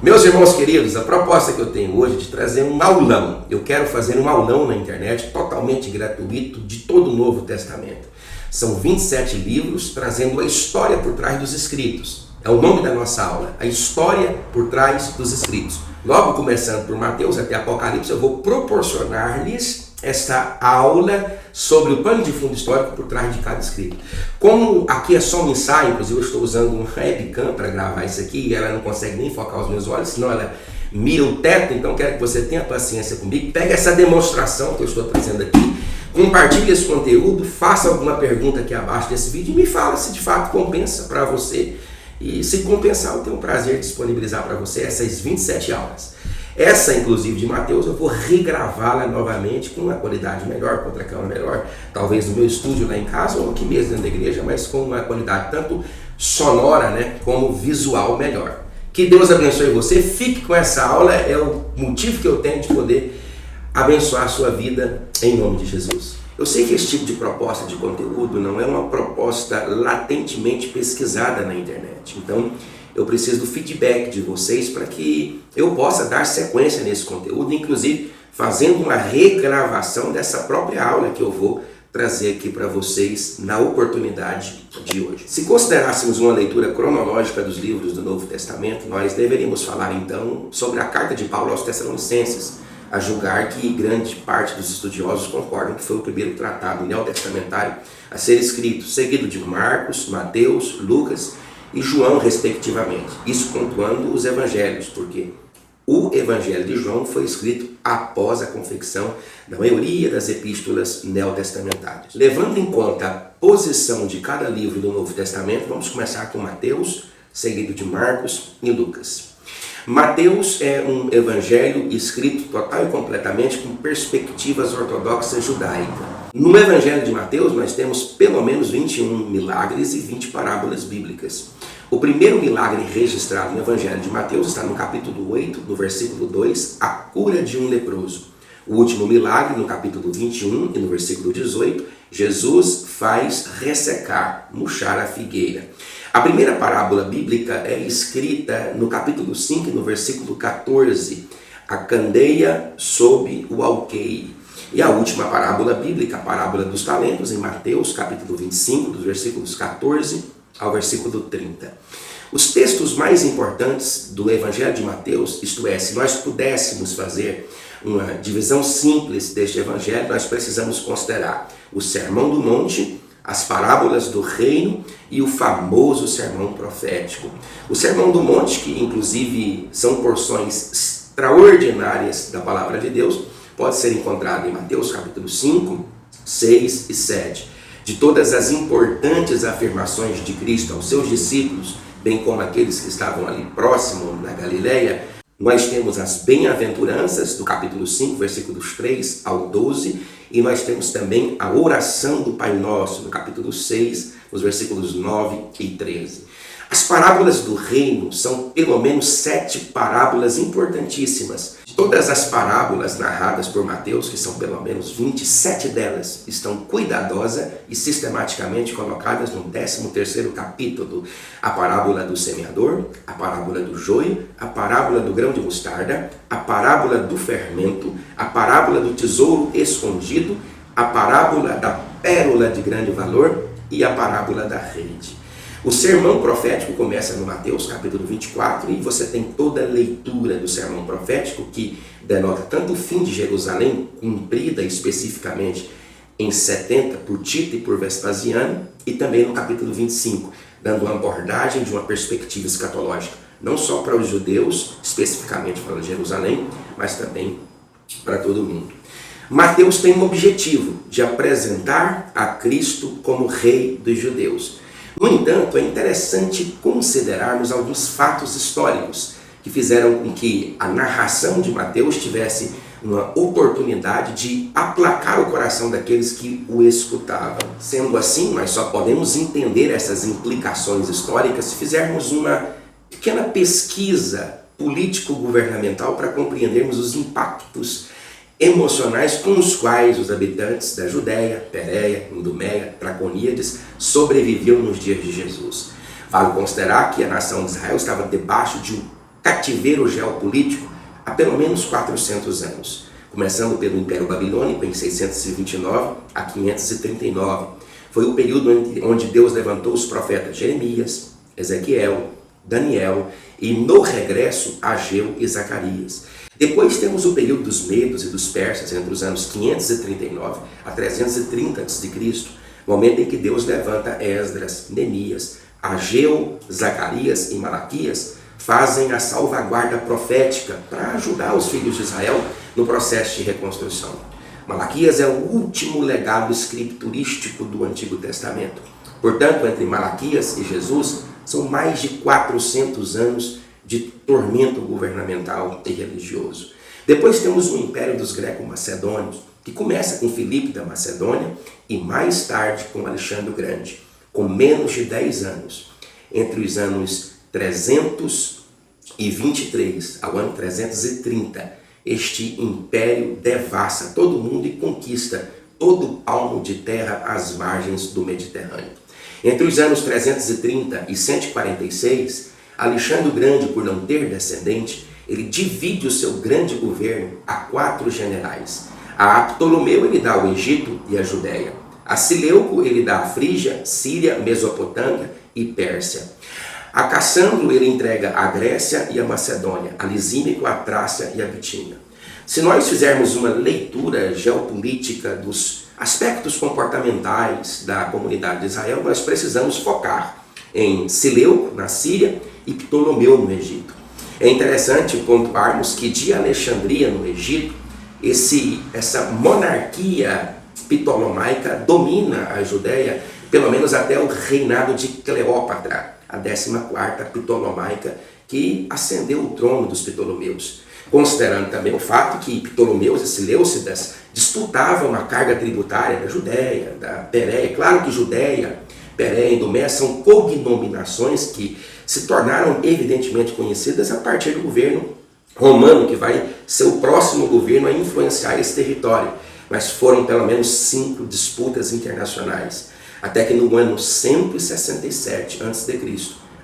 Meus irmãos queridos, a proposta que eu tenho hoje é de trazer um aulão. Eu quero fazer um aulão na internet totalmente gratuito de todo o Novo Testamento. São 27 livros trazendo a história por trás dos escritos. É o nome da nossa aula, a história por trás dos escritos. Logo começando por Mateus até Apocalipse, eu vou proporcionar-lhes esta aula sobre o pano de fundo histórico por trás de cada escrito. Como aqui é só um ensaio, inclusive eu estou usando um webcam para gravar isso aqui e ela não consegue nem focar os meus olhos, senão ela mira o teto, então quero que você tenha paciência comigo. Pega essa demonstração que eu estou trazendo aqui, compartilhe esse conteúdo, faça alguma pergunta aqui abaixo desse vídeo e me fala se de fato compensa para você. E se compensar, eu tenho o prazer de disponibilizar para você essas 27 aulas. Essa, inclusive, de Mateus, eu vou regravá-la novamente com uma qualidade melhor, com outra câmera melhor, talvez no meu estúdio lá em casa ou aqui mesmo dentro da igreja, mas com uma qualidade tanto sonora, como visual melhor. Que Deus abençoe você, fique com essa aula, é o motivo que eu tenho de poder abençoar a sua vida em nome de Jesus. Eu sei que esse tipo de proposta de conteúdo não é uma proposta latentemente pesquisada na internet, então eu preciso do feedback de vocês para que eu possa dar sequência nesse conteúdo, inclusive fazendo uma regravação dessa própria aula que eu vou trazer aqui para vocês na oportunidade de hoje. Se considerássemos uma leitura cronológica dos livros do Novo Testamento, nós deveríamos falar então sobre a carta de Paulo aos Tessalonicenses, a julgar que grande parte dos estudiosos concordam que foi o primeiro tratado neotestamentário a ser escrito, seguido de Marcos, Mateus, Lucas e João, respectivamente. Isso pontuando os evangelhos, porque o evangelho de João foi escrito após a confecção da maioria das epístolas neotestamentárias. Levando em conta a posição de cada livro do Novo Testamento, vamos começar com Mateus, seguido de Marcos e Lucas. Mateus é um evangelho escrito total e completamente com perspectivas ortodoxas judaicas. No evangelho de Mateus nós temos pelo menos 21 milagres e 20 parábolas bíblicas. O primeiro milagre registrado no evangelho de Mateus está no capítulo 8, no versículo 2, a cura de um leproso. O último milagre, no capítulo 21 e no versículo 18, Jesus faz ressecar, murchar a figueira. A primeira parábola bíblica é escrita no capítulo 5, no versículo 14, a candeia sob o alqueire. E a última parábola bíblica, a parábola dos talentos, em Mateus, capítulo 25, dos versículos 14 ao versículo 30. Os textos mais importantes do Evangelho de Mateus, isto é, se nós pudéssemos fazer uma divisão simples deste Evangelho, nós precisamos considerar o Sermão do Monte, as parábolas do reino e o famoso sermão profético. O Sermão do Monte, que inclusive são porções extraordinárias da palavra de Deus, pode ser encontrado em Mateus capítulo 5, 6 e 7. De todas as importantes afirmações de Cristo aos seus discípulos, bem como aqueles que estavam ali próximo na Galileia, nós temos as bem-aventuranças do capítulo 5, versículos 3 ao 12, e nós temos também a oração do Pai Nosso, no capítulo 6, nos versículos 9 e 13. As parábolas do reino são pelo menos 7 parábolas importantíssimas. De todas as parábolas narradas por Mateus, que são pelo menos 27 delas, estão cuidadosa e sistematicamente colocadas no 13º capítulo. A parábola do semeador, a parábola do joio, a parábola do grão de mostarda, a parábola do fermento, a parábola do tesouro escondido, a parábola da pérola de grande valor e a parábola da rede. O sermão profético começa no Mateus capítulo 24 e você tem toda a leitura do sermão profético que denota tanto o fim de Jerusalém, cumprida especificamente em 70 por Tito e por Vespasiano, e também no capítulo 25, dando uma abordagem de uma perspectiva escatológica, não só para os judeus, especificamente para Jerusalém, mas também para todo mundo. Mateus tem um objetivo de apresentar a Cristo como Rei dos judeus. No entanto, é interessante considerarmos alguns fatos históricos que fizeram com que a narração de Mateus tivesse uma oportunidade de aplacar o coração daqueles que o escutavam. Sendo assim, nós só podemos entender essas implicações históricas se fizermos uma pequena pesquisa político-governamental para compreendermos os impactos emocionais com os quais os habitantes da Judéia, Pérea, Idumeia, Traconíades sobreviviam nos dias de Jesus. Vale considerar que a nação de Israel estava debaixo de um cativeiro geopolítico há pelo menos 400 anos, começando pelo Império Babilônico em 629 a 539. Foi o período onde Deus levantou os profetas Jeremias, Ezequiel, Daniel e, no regresso, Ageu e Zacarias. Depois temos o período dos medos e dos persas, entre os anos 539 a 330 a.C., momento em que Deus levanta Esdras, Neemias, Ageu, Zacarias e Malaquias, fazem a salvaguarda profética para ajudar os filhos de Israel no processo de reconstrução. Malaquias é o último legado escriturístico do Antigo Testamento. Portanto, entre Malaquias e Jesus, são mais de 400 anos de tormento governamental e religioso. Depois temos o Império dos Greco-Macedônios, que começa com Filipe da Macedônia e mais tarde com Alexandre o Grande, com menos de 10 anos, entre os anos 323 ao ano 330, este império devassa todo mundo e conquista todo o palmo de terra às margens do Mediterrâneo. Entre os anos 330 e 146, Alexandre o Grande, por não ter descendente, ele divide o seu grande governo a 4 generais. A Ptolomeu ele dá o Egito e a Judéia. A Seleuco ele dá a Frígia, Síria, Mesopotâmia e Pérsia. A Cassandro ele entrega a Grécia e a Macedônia, a Lisímaco, a Trácia e a Bitínia. Se nós fizermos uma leitura geopolítica dos aspectos comportamentais da comunidade de Israel, nós precisamos focar em Seleuco, na Síria, e Ptolomeu, no Egito. É interessante pontuarmos que de Alexandria, no Egito, essa monarquia ptolomaica domina a Judéia, pelo menos até o reinado de Cleópatra, a 14ª Ptolomaica, que ascendeu o trono dos Ptolomeus. Considerando também o fato que Ptolomeus e Seleucidas disputavam a carga tributária da Judéia, da Pérea. Claro que Judéia, Pérea e Idumea são cognominações que se tornaram evidentemente conhecidas a partir do governo romano, que vai ser o próximo governo a influenciar esse território. Mas foram pelo menos 5 disputas internacionais. Até que no ano 167 a.C.,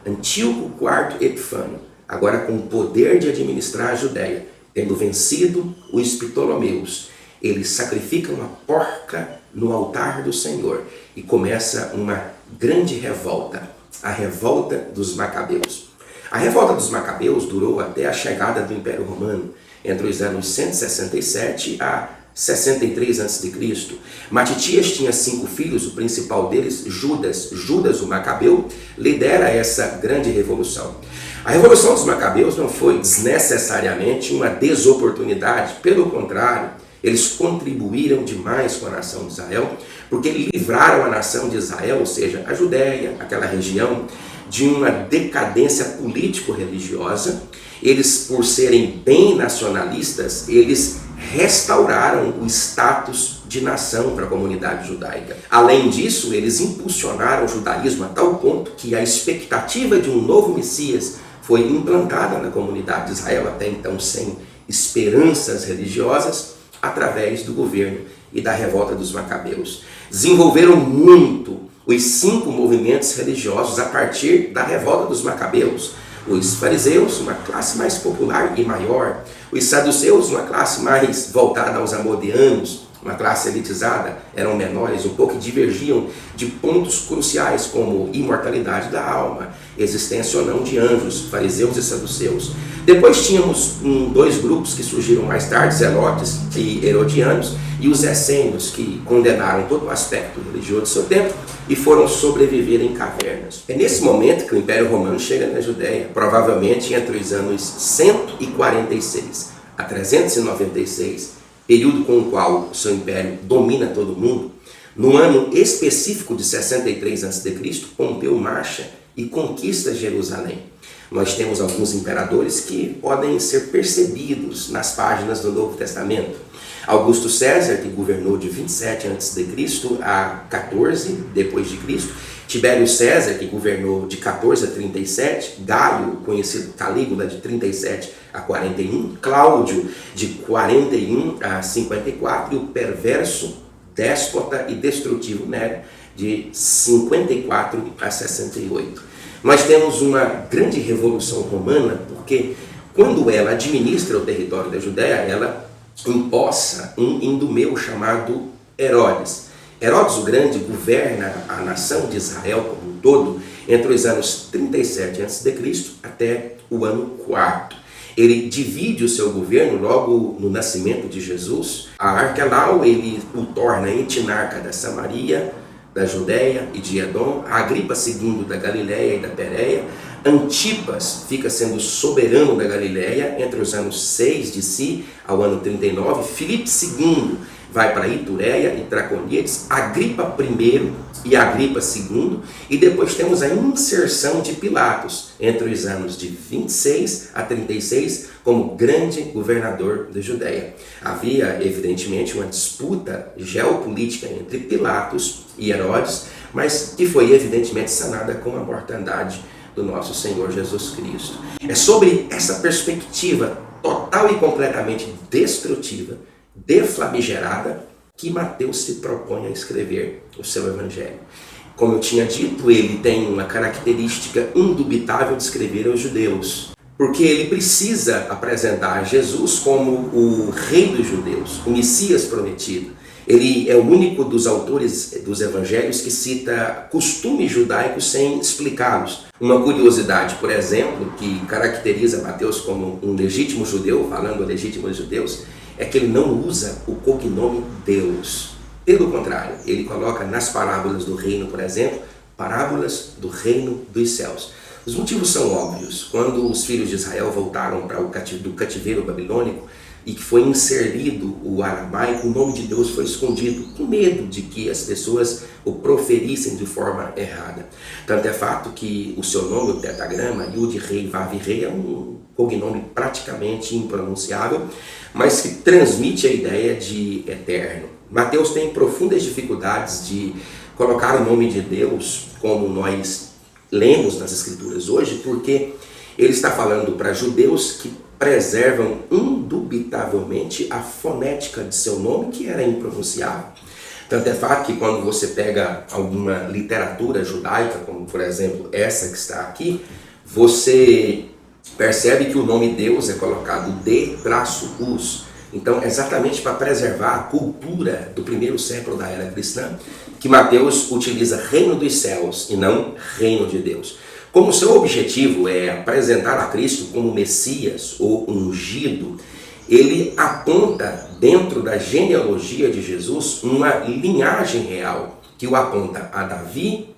Antíoco IV Epifânio, agora com o poder de administrar a Judéia, tendo vencido os Ptolomeus, eles sacrificam a porca no altar do Senhor e começa uma grande revolta, a revolta dos Macabeus. A revolta dos Macabeus durou até a chegada do Império Romano, entre os anos 167 a 63 a.C. Matitias tinha 5 filhos, o principal deles, Judas. Judas, o Macabeu, lidera essa grande revolução. A revolução dos Macabeus não foi desnecessariamente uma desoportunidade, pelo contrário, eles contribuíram demais com a nação de Israel, porque livraram a nação de Israel, ou seja, a Judéia, aquela região, de uma decadência político-religiosa. Eles, por serem bem nacionalistas, eles restauraram o status de nação para a comunidade judaica. Além disso, eles impulsionaram o judaísmo a tal ponto que a expectativa de um novo Messias foi implantada na comunidade de Israel, até então sem esperanças religiosas, através do governo e da revolta dos Macabeus. Desenvolveram muito os 5 movimentos religiosos a partir da revolta dos Macabeus. Os fariseus, uma classe mais popular e maior. Os saduceus, uma classe mais voltada aos amodianos, uma classe elitizada, eram menores, um pouco divergiam de pontos cruciais como imortalidade da alma, existência ou não de anjos, fariseus e saduceus. Depois tínhamos 2 grupos que surgiram mais tarde, zelotes e herodianos, e os essênios, que condenaram todo o aspecto religioso do seu tempo e foram sobreviver em cavernas. É nesse momento que o Império Romano chega na Judéia, provavelmente entre os anos 146 a 396, período com o qual o seu império domina todo o mundo. No ano específico de 63 a.C., Pompeu marcha e conquista Jerusalém. Nós temos alguns imperadores que podem ser percebidos nas páginas do Novo Testamento. Augusto César, que governou de 27 a.C. a 14 depois de Cristo. Tibério César, que governou de 14 a 37. Gaio, conhecido Calígula, de 37 a 41. Cláudio, de 41 a 54. E o perverso, déspota e destrutivo Nero, de 54 a 68. Nós temos uma grande revolução romana, porque quando ela administra o território da Judéia, ela empossa um idumeu chamado Herodes. Herodes o Grande governa a nação de Israel como um todo entre os anos 37 a.C. até o ano 4. Ele divide o seu governo logo no nascimento de Jesus. A Arquelau, ele o torna etinarca da Samaria, da Judéia e de Edom. A Agripa II da Galiléia e da Pérea. Antipas fica sendo soberano da Galiléia entre os anos 6 de si ao ano 39. Filipe II vai para Itureia e Traconíades, Agripa I e Agripa II, e depois temos a inserção de Pilatos entre os anos de 26 a 36 como grande governador da Judéia. Havia, evidentemente, uma disputa geopolítica entre Pilatos e Herodes, mas que foi, evidentemente, sanada com a mortandade do nosso Senhor Jesus Cristo. É sobre essa perspectiva total e completamente destrutiva, deflagerada, que Mateus se propõe a escrever o seu evangelho. Como eu tinha dito, ele tem uma característica indubitável de escrever aos judeus, porque ele precisa apresentar Jesus como o rei dos judeus, o Messias prometido. Ele é o único dos autores dos evangelhos que cita costumes judaicos sem explicá-los. Uma curiosidade, por exemplo, que caracteriza Mateus como um legítimo judeu, falando legítimos judeus, é que ele não usa o cognome Deus. Pelo contrário, ele coloca nas parábolas do reino, por exemplo, parábolas do reino dos céus. Os motivos são óbvios. Quando os filhos de Israel voltaram do cativeiro babilônico e que foi inserido o aramaico, o nome de Deus foi escondido, com medo de que as pessoas o proferissem de forma errada. Tanto é fato que o seu nome, o tetragrama, Yud-Rei, Vav-Rei, é um cognome praticamente impronunciável, mas que transmite a ideia de eterno. Mateus tem profundas dificuldades de colocar o nome de Deus como nós lemos nas Escrituras hoje, porque ele está falando para judeus que preservam indubitavelmente a fonética de seu nome, que era impronunciável. Tanto é fato que quando você pega alguma literatura judaica, como por exemplo essa que está aqui, você percebe que o nome Deus é colocado D-us. Então, exatamente para preservar a cultura do primeiro século da era cristã, que Mateus utiliza reino dos céus e não reino de Deus. Como seu objetivo é apresentar a Cristo como Messias ou ungido, ele aponta dentro da genealogia de Jesus uma linhagem real que o aponta a Davi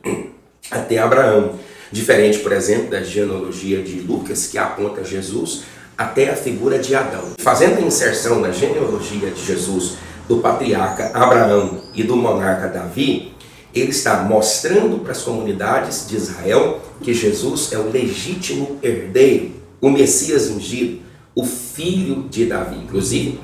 até Abraão. Diferente, por exemplo, da genealogia de Lucas, que aponta Jesus até a figura de Adão. Fazendo a inserção na genealogia de Jesus do patriarca Abraão e do monarca Davi, ele está mostrando para as comunidades de Israel que Jesus é o legítimo herdeiro, o Messias ungido, o filho de Davi. Inclusive,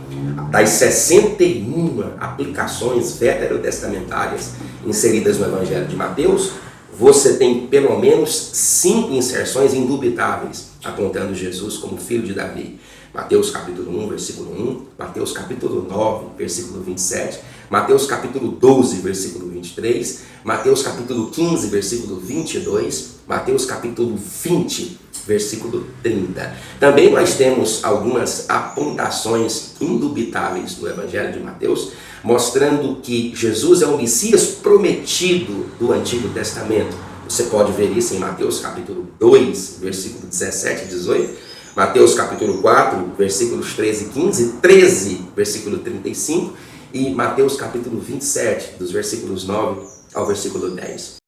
das 61 aplicações veterotestamentárias inseridas no Evangelho de Mateus, você tem pelo menos 5 inserções indubitáveis apontando Jesus como filho de Davi. Mateus capítulo 1, versículo 1, Mateus capítulo 9, versículo 27, Mateus capítulo 12, versículo 23, Mateus capítulo 15, versículo 22, Mateus capítulo 20, versículo 30. Também nós temos algumas apontações indubitáveis no Evangelho de Mateus, mostrando que Jesus é o Messias prometido do Antigo Testamento. Você pode ver isso em Mateus capítulo 2, versículo 17 e 18, Mateus capítulo 4, versículos 13 e 15, 13, versículo 35, e Mateus capítulo 27, dos versículos 9 ao versículo 10.